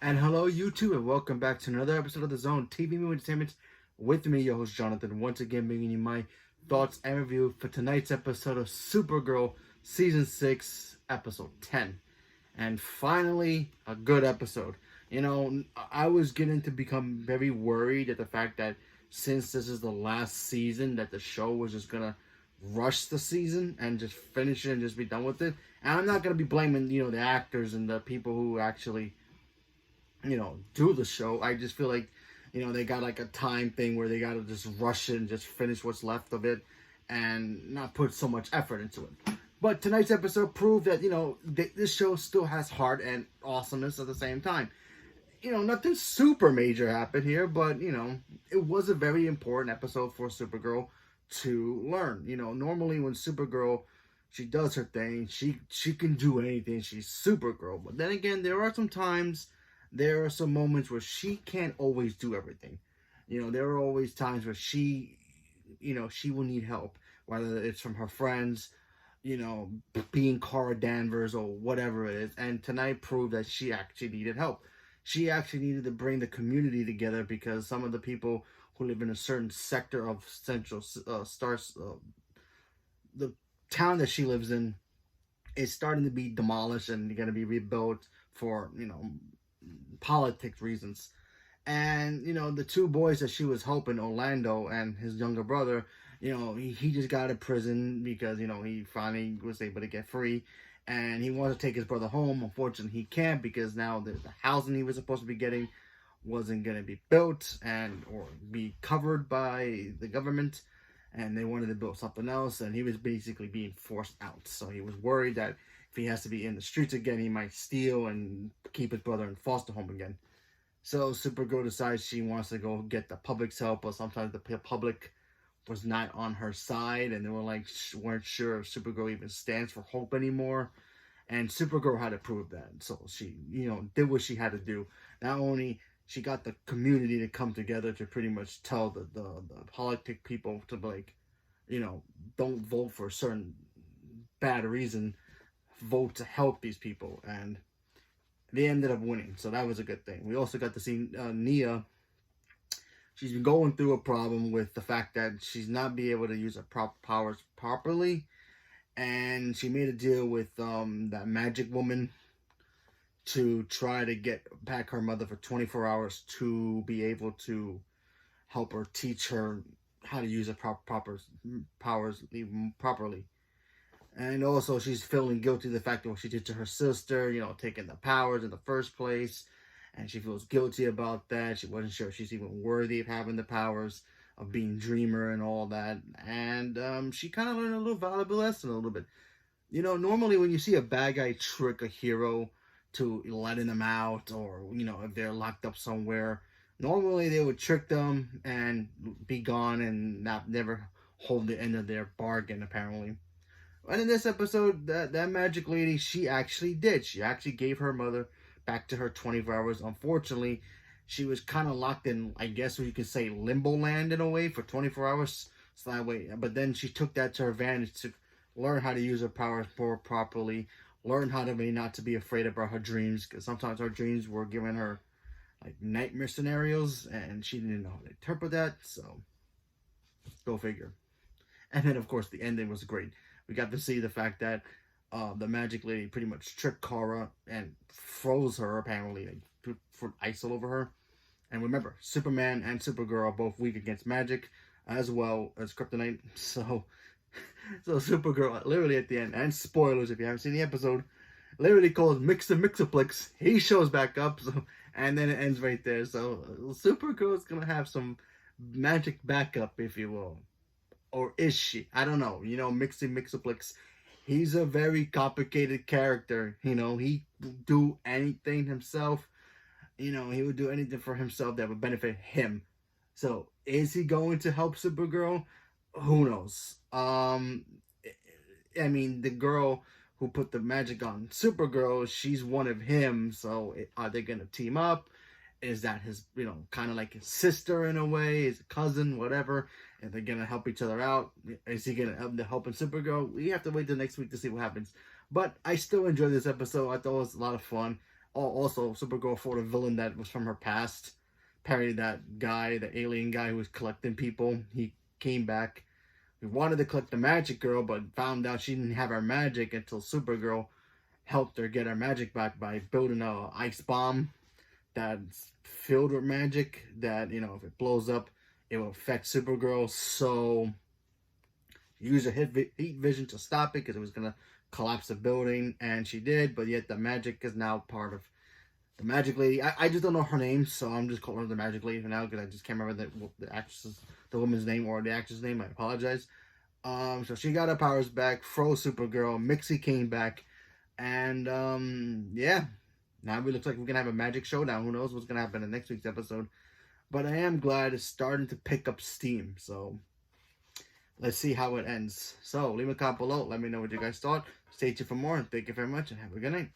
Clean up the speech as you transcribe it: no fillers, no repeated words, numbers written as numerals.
And hello, YouTube, and welcome back to another episode of The Zone TV Movie Entertainment with me, your host Jonathan. Once again, bringing you my thoughts and review for tonight's episode of Supergirl Season 6, Episode 10. And finally, a good episode. I was getting to become very worried at the fact that since this is the last season, that the show was just gonna rush the season and just finish it and just be done with it. And I'm not gonna be blaming, the actors and the people who actually do the show. I just feel like, they got like a time thing where they got to just rush it and just finish what's left of it and not put so much effort into it. But tonight's episode proved that, this show still has heart and awesomeness at the same time. Nothing super major happened here, but, it was a very important episode for Supergirl to learn. Normally when Supergirl, she does her thing, she can do anything. She's Supergirl. But then again, there are some moments where she can't always do everything. There are always times where she will need help, whether it's from her friends, being Kara Danvers or whatever it is. And tonight proved that she actually needed help. She actually needed to bring the community together because some of the people who live in a certain sector of Central Stars, the town that she lives in, is starting to be demolished and going to be rebuilt for, politics reasons. And the two boys that she was helping, Orlando and his younger brother, he just got out of prison because he finally was able to get free, and he wants to take his brother home. Unfortunately, he can't because now the housing he was supposed to be getting wasn't going to be built or be covered by the government, and they wanted to build something else, and he was basically being forced out. So he was worried that if he has to be in the streets again, he might steal and keep his brother in foster home again. So Supergirl decides she wants to go get the public's help, but sometimes the public was not on her side, and they weren't sure if Supergirl even stands for hope anymore. And Supergirl had to prove that. So she, did what she had to do. Not only she got the community to come together to pretty much tell the politic people to don't vote for a certain bad reason, vote to help these people, and they ended up winning, so that was a good thing. We also got to see Nia. She's been going through a problem with the fact that she's not be able to use her powers properly, and she made a deal with that magic woman to try to get back her mother for 24 hours to be able to help her, teach her how to use her powers properly. And also, she's feeling guilty of the fact of what she did to her sister, taking the powers in the first place. And she feels guilty about that. She wasn't sure if she's even worthy of having the powers, of being Dreamer and all that. And she kind of learned a little valuable lesson a little bit. Normally when you see a bad guy trick a hero to letting them out, or, if they're locked up somewhere, normally they would trick them and be gone and never hold the end of their bargain, apparently. And in this episode, that magic lady, she actually did. She actually gave her mother back to her 24 hours. Unfortunately, she was kind of locked in, I guess you could say, limbo land in a way for 24 hours. So that way, but then she took that to her advantage to learn how to use her powers more properly, learn how to not to be afraid about her dreams, because sometimes her dreams were giving her like nightmare scenarios, and she didn't know how to interpret that. So, go figure. And then, of course, the ending was great. We got to see the fact that the magic lady pretty much tricked Kara and froze her, apparently, like, put ice all over her. And remember, Superman and Supergirl are both weak against magic, as well as kryptonite. So Supergirl, literally at the end, and spoilers if you haven't seen the episode, literally calls Mixer Mixerplex. He shows back up, and then it ends right there. So Supergirl's going to have some magic backup, if you will. Or is she? I don't know. Mixerplex, he's a very complicated character. He would do anything himself. He would do anything for himself that would benefit him. So, is he going to help Supergirl? Who knows? I mean, the girl who put the magic on Supergirl, she's one of him. So, are they going to team up? Is that his, kind of like his sister in a way, his cousin, whatever? And they're going to help each other out? Is he going to help in Supergirl? We have to wait till next week to see what happens. But I still enjoyed this episode. I thought it was a lot of fun. Also, Supergirl fought a villain that was from her past. Apparently, that guy, the alien guy who was collecting people, he came back. We wanted to collect the Magic Girl, but found out she didn't have her magic until Supergirl helped her get her magic back by building a ice bomb that's filled with magic. That, you know, if it blows up, it will affect Supergirl. So she used her heat vision to stop it because it was gonna collapse the building, and she did. But yet the magic is now part of the Magic Lady. I just don't know her name, so I'm just calling her the Magic Lady for now because I just can't remember the actress's, the woman's name or the actress name. I apologize. So she got her powers back, froze Supergirl, Mixie came back, and yeah. Now it looks like we're gonna have a magic showdown. Who knows what's gonna happen in next week's episode? But I am glad it's starting to pick up steam. So let's see how it ends. So leave a comment below. Let me know what you guys thought. Stay tuned for more. Thank you very much and have a good night.